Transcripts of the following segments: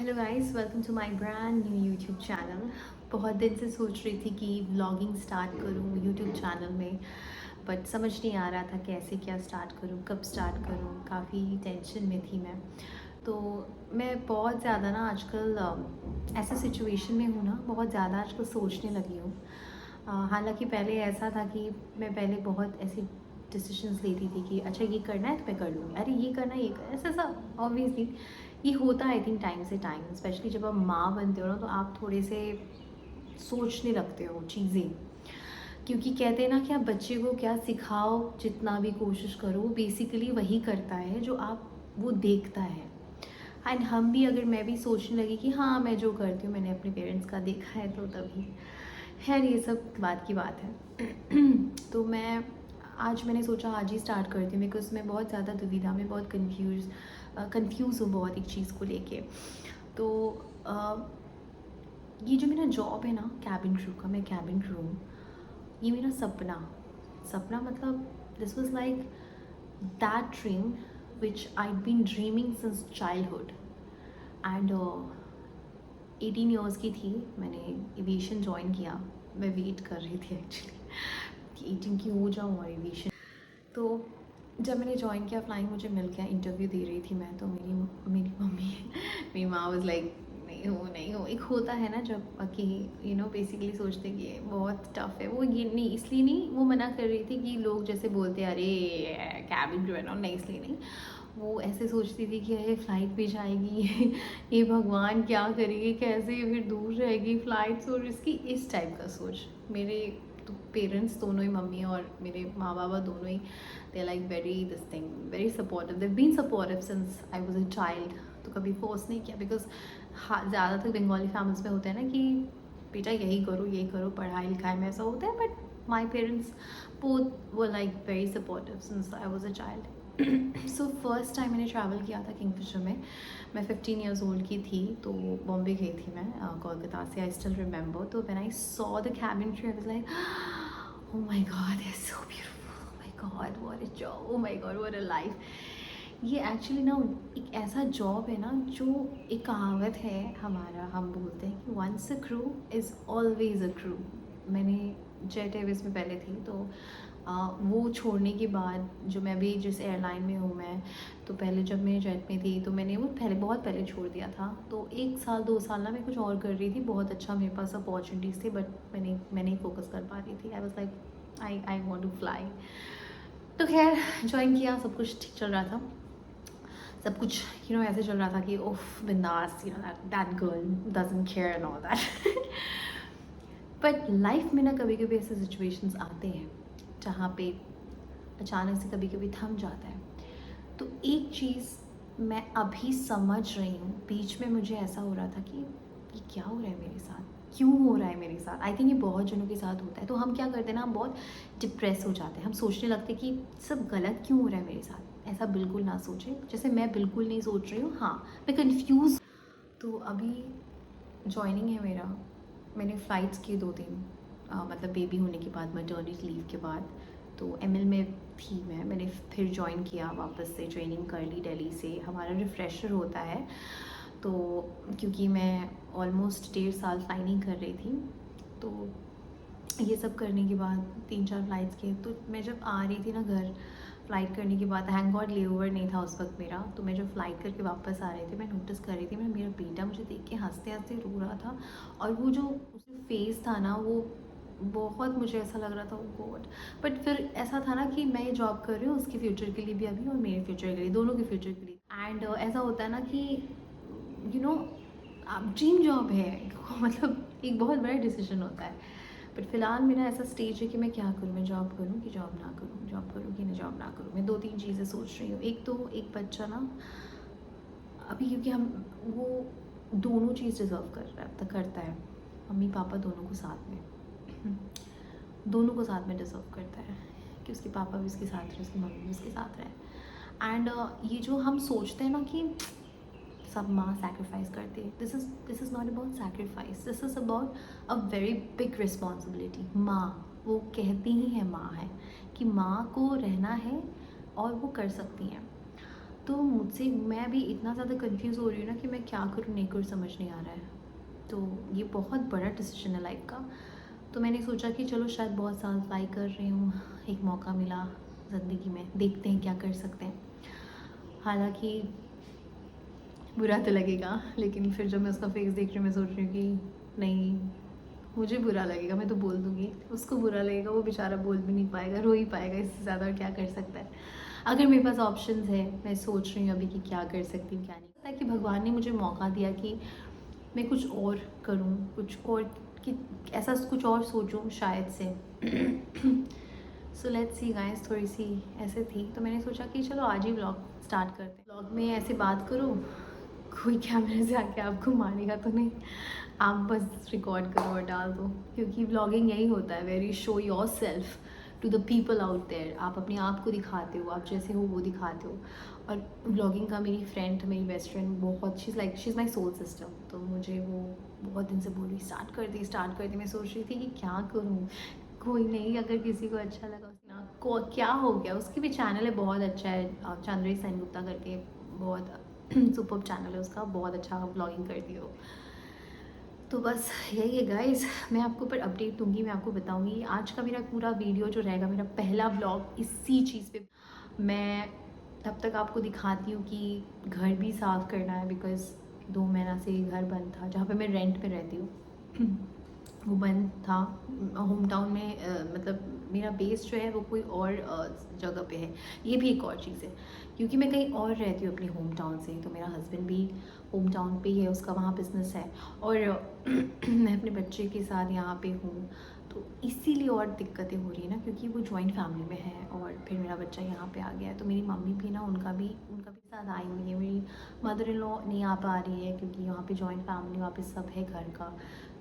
Hello guys, welcome to my brand new YouTube channel. बहुत दिन से सोच रही थी कि व्लॉगिंग स्टार्ट करूँ यूट्यूब चैनल में, बट समझ नहीं आ रहा था कैसे क्या स्टार्ट करूँ, कब स्टार्ट करूँ। काफ़ी टेंशन में थी मैं। तो मैं बहुत ज़्यादा ना आजकल ऐसे सिचुएशन में हूँ ना, बहुत ज़्यादा आजकल सोचने लगी हूँ। हालांकि पहले ऐसा था कि मैं पहले बहुत ऐसे डिसीजंस लेती थी कि अच्छा ये करना है तो मैं कर लूँगी, अरे ये करना है, ये करना ऐसा ऐसा। ऑब्वियसली ये होता है आई थिंक टाइम से टाइम, स्पेशली जब आप माँ बनते हो ना तो आप थोड़े से सोचने लगते हो चीज़ें। क्योंकि कहते हैं ना कि आप बच्चे को क्या सिखाओ, जितना भी कोशिश करो बेसिकली वही करता है जो आप वो देखता है। एंड हम भी, अगर मैं भी सोचने लगी कि हाँ मैं जो करती हूँ मैंने अपने पेरेंट्स का देखा है तो तभी। खैर ये सब बात की बात है। तो मैंने सोचा आज ही स्टार्ट करती हूँ, बिकॉज मैं बहुत ज़्यादा दुविधा में, बहुत कंफ्यूज हूँ बहुत एक चीज़ को लेके। तो अ, ये जो मेरा जॉब है ना कैबिन क्रू का, मैं कैबिन क्रू हूँ। ये मेरा सपना सपना मतलब this was like that dream which I been dreaming since childhood. And 18 years की थी, मैंने एविएशन ज्वाइन किया। मैं वेट कर रही थी एक्चुअली कि 18 की हो जाऊँ और एविएशन। तो जब मैंने ज्वाइन किया, फ्लाइंग मुझे मिल गया, इंटरव्यू दे रही थी मैं, तो मेरी मेरी मम्मी मेरी माँ वाज लाइक नहीं हो। एक होता है ना जब कि बेसिकली सोचते कि ये बहुत टफ है, वो ये नहीं इसलिए नहीं वो मना कर रही थी कि लोग जैसे बोलते हैं अरे कैबिन क्रू है ना, नहीं इसलिए नहीं। वो ऐसे सोचती थी कि अरे फ्लाइट पे जाएगी, ये भगवान क्या करेगी, कैसे फिर दूर रहेगी फ्लाइट, सो रिस्की, इस टाइप का सोच। मेरे तो पेरेंट्स दोनों ही, मम्मी और मेरे माँ बाबा दोनों ही, they like very this thing, very supportive, they been supportive since I was a child. तो कभी फोर्स नहीं किया, बिकॉज हाँ ज़्यादातर बंगाली फैमिलीज में होता है ना कि बेटा यही करो, पढ़ाई लिखाई में ऐसा होता है। But my parents both were like very supportive since I was a child. So first time मैंने ट्रैवल किया था किंगफिशर में, मैं 15 ईयर्स ओल्ड की थी। तो बॉम्बे गई थी मैं, कोलकाता से, आई स्टिल रिमेंबर। तो when I saw the cabin crew I was like oh my god, they're so beautiful, oh my god, what a job, oh my god, what a life। ये actually ना एक ऐसा job है ना, जो एक कहावत है हमारा, हम बोलते हैं कि once a crew is always a crew. मैंने जेट एयरवेज में पहले थी, तो वो छोड़ने के बाद जो मैं अभी जिस एयरलाइन में हूँ मैं, तो पहले जब मैं जेट में थी तो मैंने वो पहले बहुत पहले छोड़ दिया था। तो 1 साल 2 साल ना मैं कुछ और कर रही थी, बहुत अच्छा मेरे पास अपॉर्चुनिटीज़ थी, बट मैं नहीं फोकस कर पा रही थी। I was like I want to fly. तो खैर ज्वाइन किया, सब कुछ ठीक चल रहा था, सब कुछ ऐसे चल रहा था कि ओफ बिंदास, that girl doesn't care and all that. But life में ना कभी कभी ऐसे सिचुएशंस आते हैं जहाँ पे अचानक से कभी कभी थम जाता है। तो एक चीज़ मैं अभी समझ रही हूँ, बीच में मुझे ऐसा हो रहा था कि ये क्या हो रहा है मेरे साथ, क्यों हो रहा है मेरे साथ। आई थिंक ये बहुत जनों के साथ होता है। तो हम क्या करते हैं ना, हम बहुत डिप्रेस हो जाते हैं, हम सोचने लगते हैं कि सब गलत क्यों हो रहा है मेरे साथ। ऐसा बिल्कुल ना सोचें, जैसे मैं बिल्कुल नहीं सोच रही हूँ। हाँ, मैं कंफ्यूज। तो अभी जॉइनिंग है मेरा, मैंने फ़्लाइट्स किए 2 दिन, मतलब बेबी होने के बाद, मटर्निटी लीव के बाद। तो एमएल में थी मैंने फिर ज्वाइन किया, वापस से ट्रेनिंग कर ली दिल्ली से। हमारा रिफ़्रेशर होता है, तो क्योंकि मैं ऑलमोस्ट 1.5 साल फ्लाइंग कर रही थी, तो ये सब करने के बाद 3-4 फ़्लाइट्स किए। तो मैं जब आ रही थी ना घर, फ़्लाइट करने के बाद, थैंक गॉड लेओवर नहीं था उस वक्त मेरा, तो मैं जब फ़्लाइट करके वापस आ रही थी, मैं नोटिस कर रही थी, मेरा बेटा मुझे देख के हंसते हंसते रो रहा था। और वो जो उसका फेस था ना, वो बहुत, मुझे ऐसा लग रहा था ओ गॉड। बट फिर ऐसा था ना कि मैं ये जॉब कर रही हूँ उसके फ्यूचर के लिए भी अभी, और मेरे फ्यूचर के लिए, दोनों के फ्यूचर के लिए। एंड ऐसा होता है ना कि यू नो आप ड्रीम जॉब है, मतलब एक बहुत बड़ा डिसीजन होता है। बट फ़िलहाल मेरा ऐसा स्टेज है कि मैं क्या करूँ, मैं जॉब करूँ कि जॉब ना करूँ, जॉब करूँ कि नहीं जॉब ना करूँ। मैं 2-3 चीज़ें सोच रही हूँ। एक तो एक बच्चा ना अभी, क्योंकि हम वो दोनों चीज़ डिज़र्व कर रहा है, तो करता है, मम्मी पापा दोनों को साथ में, दोनों को साथ में डिज़र्व करता है कि उसके पापा भी उसके साथ रहे, उसकी मम्मी भी उसके साथ रहे। एंड ये जो हम सोचते हैं ना कि सब माँ सेक्रीफाइस करती है, this is not about sacrifice, this is about a very big responsibility. माँ, वो कहती ही है माँ है, कि माँ को रहना है और वो कर सकती हैं। तो मुझसे, मैं भी इतना ज़्यादा कंफ्यूज हो रही हूँ ना कि मैं क्या करूँ नहीं करूँ, समझ नहीं आ रहा है। तो ये बहुत बड़ा डिसीजन है लाइफ का। तो मैंने सोचा कि चलो शायद बहुत साल ट्राई कर रही हूँ, एक मौका मिला ज़िंदगी में, देखते हैं क्या कर सकते हैं। हालांकि बुरा तो लगेगा, लेकिन फिर जब मैं उसका फेस देख रही हूँ मैं सोच रही हूँ कि नहीं, मुझे बुरा लगेगा, मैं तो बोल दूँगी, उसको बुरा लगेगा, वो बेचारा बोल भी नहीं पाएगा, रो ही पाएगा, इससे ज़्यादा और क्या कर सकता है। अगर मेरे पास ऑप्शंस है, मैं सोच रही हूँ अभी कि क्या कर सकती हूँ क्या नहीं। पता है कि भगवान ने मुझे मौका दिया कि मैं कुछ और करूँ, कुछ और, कि ऐसा कुछ और सोचूँ शायद से। सो लेट्स सी गाइस, थोड़ी सी ऐसे थी तो मैंने सोचा कि चलो आज ही व्लॉग स्टार्ट करते हैं। व्लॉग में ऐसे बात करो, कोई कैमरे से आके आपको मारेगा तो नहीं, आप बस रिकॉर्ड करो और डाल दो, क्योंकि व्लॉगिंग यही होता है, very show yourself to the people out there. आप अपने आप को दिखाते हो, आप जैसे हो वो दिखाते हो। और व्लॉगिंग का मेरी फ्रेंड, मेरी बेस्ट फ्रेंड बहुत, she is my soul sister, तो मुझे वो बहुत दिन से बोल रही स्टार्ट कर दी। मैं सोच रही थी कि क्या करूँ, कोई नहीं, अगर किसी को अच्छा लगा ना, को क्या हो गया, उसकी भी चैनल है बहुत अच्छा है, चांद्री सेनगुप्ता करके, बहुत सुपर चैनल है उसका, बहुत अच्छा ब्लॉगिंग करती है वो। तो बस यही है गाइस, मैं आपको पर अपडेट दूंगी, मैं आपको बताऊंगी। आज का मेरा पूरा वीडियो जो रहेगा, मेरा पहला ब्लॉग इसी चीज़ पे मैं तब तक आपको दिखाती हूँ कि घर भी साफ़ करना है, बिकॉज़ 2 महीना से घर बंद था, जहाँ पे मैं रेंट पे रहती हूँ वो बंद था। होम टाउन में मतलब मेरा बेस जो है वो कोई और जगह पे है। ये भी एक और चीज़ है, क्योंकि मैं कहीं और रहती हूँ अपनी होम टाउन से, तो मेरा हस्बैंड भी होम टाउन पे ही है, उसका वहाँ बिज़नेस है, और मैं अपने बच्चे के साथ यहाँ पे हूँ, तो इसीलिए और दिक्कतें हो रही है ना, क्योंकि वो जॉइंट फैमिली में है और फिर मेरा बच्चा यहाँ पे आ गया है। तो मेरी मम्मी भी ना, उनका भी साथ आई हुई है। मेरी मदर इन लॉ नहीं आ पा रही है, क्योंकि यहाँ पे जॉइंट फैमिली, वहाँ पे सब है घर का,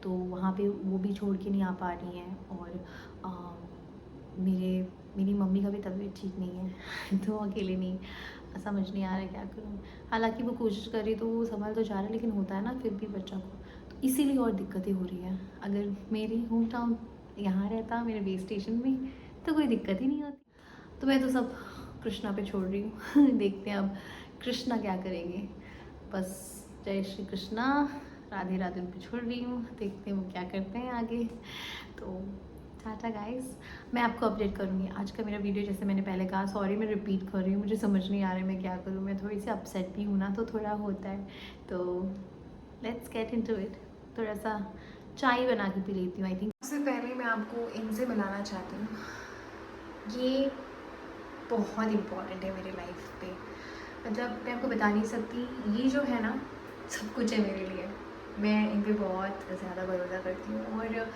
तो वहाँ पे वो भी छोड़ के नहीं आ पा रही हैं। और मेरी मम्मी का भी तबीयत ठीक नहीं है तो अकेले नहीं, समझ नहीं आ रहा है क्या करूँ। हालांकि वो कोशिश कर रही, तो वो संभल तो जा रहा है, लेकिन होता है ना फिर भी बच्चा को, तो इसीलिए और दिक्कतें हो रही हैं। अगर मेरी होम टाउन यहाँ रहता, मेरे बेस स्टेशन में, तो कोई दिक्कत ही नहीं होती। तो मैं तो सब कृष्णा पे छोड़ रही हूँ देखते हैं अब कृष्णा क्या करेंगे। बस जय श्री कृष्णा, राधे राधे उन पे छोड़ रही हूँ, देखते हैं वो क्या करते हैं आगे। तो टाटा गाइस, मैं आपको अपडेट करूँगी। आज का मेरा वीडियो, जैसे मैंने पहले कहा, सॉरी मैं रिपीट कर रही हूँ, मुझे समझ नहीं आ रहा है मैं क्या करूँ, मैं थोड़ी सी अपसेट भी हूँ ना, तो थोड़ा होता है। तो लेट्स गेट इनटू इट। थोड़ा सा चाय बना के पी लेती हूँ। आई थिंक सबसे पहले मैं आपको इनसे मिलाना चाहती हूँ, ये बहुत इम्पॉर्टेंट है मेरी लाइफ पे, मतलब मैं आपको बता नहीं सकती, ये जो है ना सब कुछ है मेरे लिए। मैं इन पे बहुत ज़्यादा भरोसा करती हूँ, और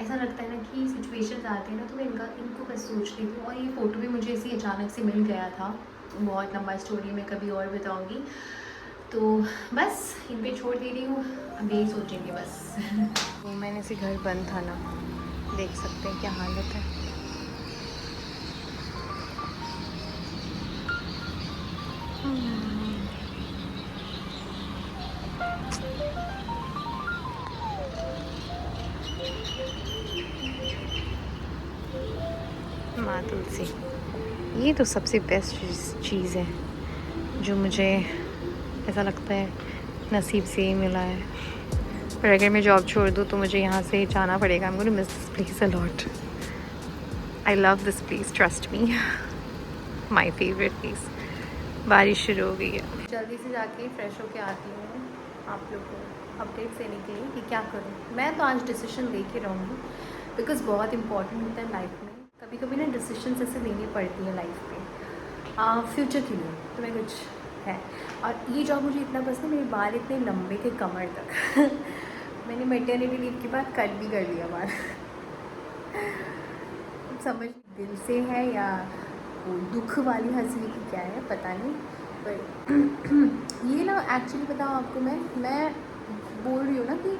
ऐसा लगता है ना कि सिचुएशंस आते हैं ना, तो मैं इनको बस सोच लेती हूँ। और ये फ़ोटो भी मुझे ऐसे अचानक से मिल गया था, बहुत लंबा स्टोरी मैं कभी और बताऊँगी। तो बस इन पे छोड़ दे रही हूँ, अब यही सोचेंगे बस तो मैंने से घर बंद था ना, देख सकते हैं क्या हालत है। माँ तुलसी, ये तो सबसे बेस्ट चीज़ है जो मुझे ऐसा लगता है नसीब से ही मिला है। पर अगर मैं जॉब छोड़ दूँ तो मुझे यहाँ से जाना पड़ेगा। I am going to miss this place a lot. I love this place, trust me, my favourite place. बारिश शुरू हो गई है, जल्दी से जाके फ्रेश होके आती हूँ आप लोग को अपडेट्स देने के लिए कि क्या करूँ। मैं तो आज डिसीजन लेके रहूँगी, बिकॉज़ बहुत इंपॉर्टेंट होता है लाइफ में। कभी कभी ना डिसीजन ऐसे लेनी पड़ती है लाइफ में, फ्यूचर के लिए, तो मैं कुछ है। और ये जॉब मुझे इतना पसंद है, मेरे बाल इतने लंबे थे कमर तक मैंने मैटरनिटी लीव के बाद कट भी कर लिया बाल समझ दिल से है या वो दुख वाली हंसी की क्या है पता नहीं, पर ये ना एक्चुअली बताऊँ आपको, मैं बोल रही हूँ ना कि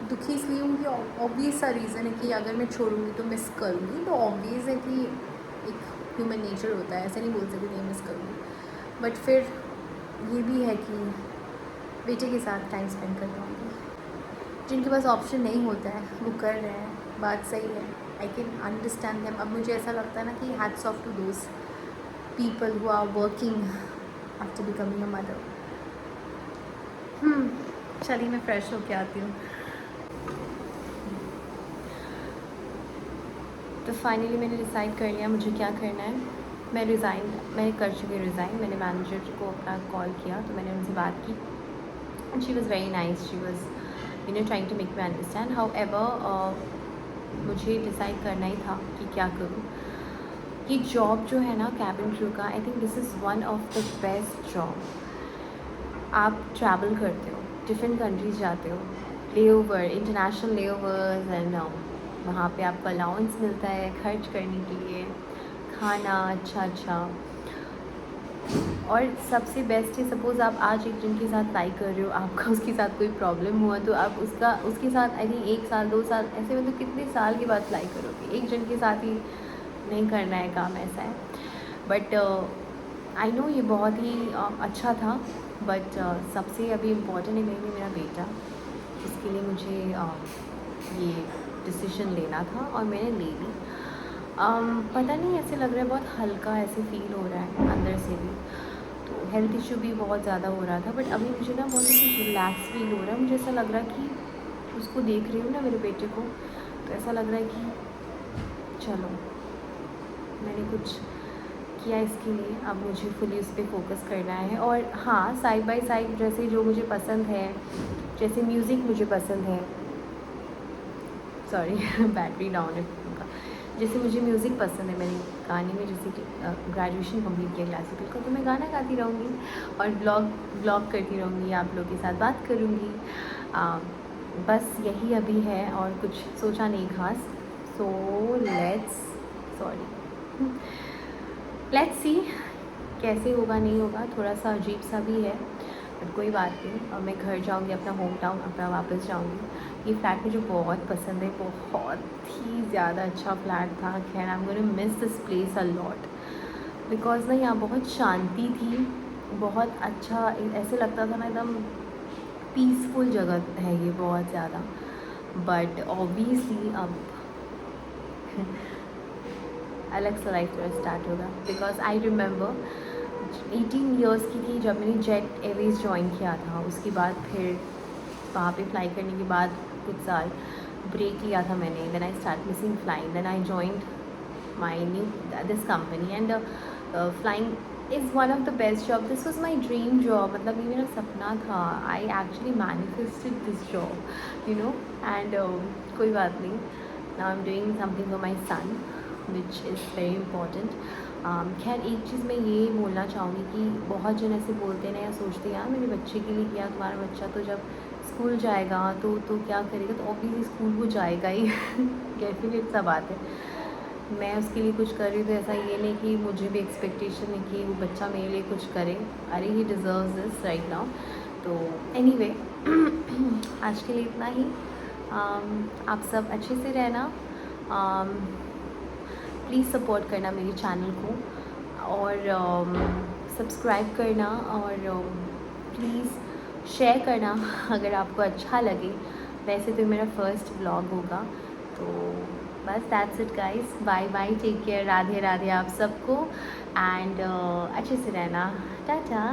दुखी इसलिए हूँ कि ऑब्वियस सा रीज़न है कि अगर मैं छोड़ूंगी तो मिस करूँगी, तो ऑब्वियस है कि एक ह्यूमन नेचर होता है, ऐसे नहीं बोल सकती नहीं मिस करूँगी। बट फिर ये भी है कि बेटे के साथ टाइम स्पेंड कर पाऊँगी। जिनके पास ऑप्शन नहीं होता है वो कर रहे हैं, बात सही है, आई कैन अंडरस्टैंड देम। अब मुझे ऐसा लगता है ना कि hats off to those people who are working after becoming a mother. चलिए मैं फ़्रेश होके आती हूँ। तो फाइनली मैंने डिसाइड कर लिया मुझे क्या करना है। मैंने कर चुकी हूँ रिज़ाइन। मैंने मैनेजर को अपना कॉल किया, तो मैंने उनसे बात की and she was very nice. She was trying to make me understand. However मुझे डिसाइड करना ही था कि क्या करूँ। ये जॉब जो है ना कैबिन क्रू का, I think this is one of the best job. आप ट्रैवल करते हो, डिफरेंट कंट्रीज जाते हो, लेओवर, इंटरनेशनल लेओवर्स एंड वहाँ पे आपको अलाउंस मिलता है खर्च करने के लिए, खाना अच्छा। और सबसे बेस्ट है, सपोज़ आप आज एक जन के साथ फ्लाई कर रहे हो, आपका उसके साथ कोई प्रॉब्लम हुआ तो आप उसके साथ आई थिंक 1 साल 2 साल ऐसे मतलब कितने साल के बाद फ्लाई करोगे। एक जन के साथ ही नहीं करना है काम, ऐसा है। बट आई नो ये बहुत ही अच्छा था। बट सबसे अभी इम्पोर्टेंट है मेरे लिए मेरा बेटा। उसके लिए मुझे ये डिसीजन लेना था और मैंने ले ली। पता नहीं ऐसे लग रहा है, बहुत हल्का ऐसे फील हो रहा है अंदर से भी। तो हेल्थ इशू भी बहुत ज़्यादा हो रहा था, बट अभी मुझे ना बहुत ही रिलैक्स फील हो रहा है। मुझे ऐसा लग रहा है कि उसको देख रही हूँ ना मेरे बेटे को, तो ऐसा लग रहा है कि चलो मैंने कुछ किया इसके लिए, अब मुझे फुली उस पर फोकस करना है। और हाँ, साइड बाय साइड जैसे जो मुझे पसंद है, जैसे म्यूज़िक मुझे पसंद है, सॉरी बैटरी डाउन है उनका। जैसे मुझे म्यूज़िक पसंद है, मैंने गाने में जैसे कि ग्रेजुएशन कंप्लीट किया क्लासिकल का, तो मैं गाना गाती रहूँगी और ब्लॉग करती रहूँगी, आप लोग के साथ बात करूँगी। बस यही अभी है और कुछ सोचा नहीं खास। सो लेट्स सी कैसे होगा नहीं होगा, थोड़ा सा अजीब सा भी है, बट कोई बात नहीं। और मैं घर जाऊँगी, अपना होम टाउन अपना वापस जाऊँगी। ये फ्लैट मुझे बहुत पसंद है, बहुत ही ज़्यादा अच्छा फ्लैट था। खैर I am gonna miss this place a lot, because ना यहाँ बहुत शांति थी, बहुत अच्छा ऐसे लगता था ना, एकदम पीसफुल जगह है ये बहुत ज़्यादा। बट ऑब्वियसली अब अलग सा लाइफ स्टार्ट होगा, बिकॉज आई रिमेंबर 18 इयर्स की थी जब मैंने जेट एयरवेज ज्वाइन किया था। उसके बाद फिर वहाँ पे फ्लाई करने के बाद कुछ साल ब्रेक लिया था मैंने। Then I start missing flying, then I joined my new this company and flying is one of the best job. This was my dream job, मतलब ये मेरा सपना था। I actually manifested this job and कोई बात नहीं, now I am doing something for my son which is very important. खैर एक चीज़ मैं ये बोलना चाहूँगी कि बहुत जन ऐसे बोलते हैं ना या सोचते हैं यार मेरे बच्चे के लिए किया, तुम्हारा बच्चा तो जब स्कूल जाएगा तो क्या करेगा, तो ऑब्वियसली स्कूल वो जाएगा ही डेफिनेट सा बात है। मैं उसके लिए कुछ कर रही हूँ तो ऐसा ये नहीं कि मुझे भी एक्सपेक्टेशन है कि वो बच्चा मेरे लिए कुछ करे। अरे he deserves this right now. तो एनीवे आज के लिए इतना ही। आप सब अच्छे से रहना, प्लीज़ सपोर्ट करना मेरे चैनल को और सब्सक्राइब करना और प्लीज़ शेयर करना अगर आपको अच्छा लगे। वैसे तो मेरा फर्स्ट व्लॉग होगा, तो बस that's it guys. Bye bye, take care, Radhe Radhe आप सबको एंड अच्छे से रहना, टाटा।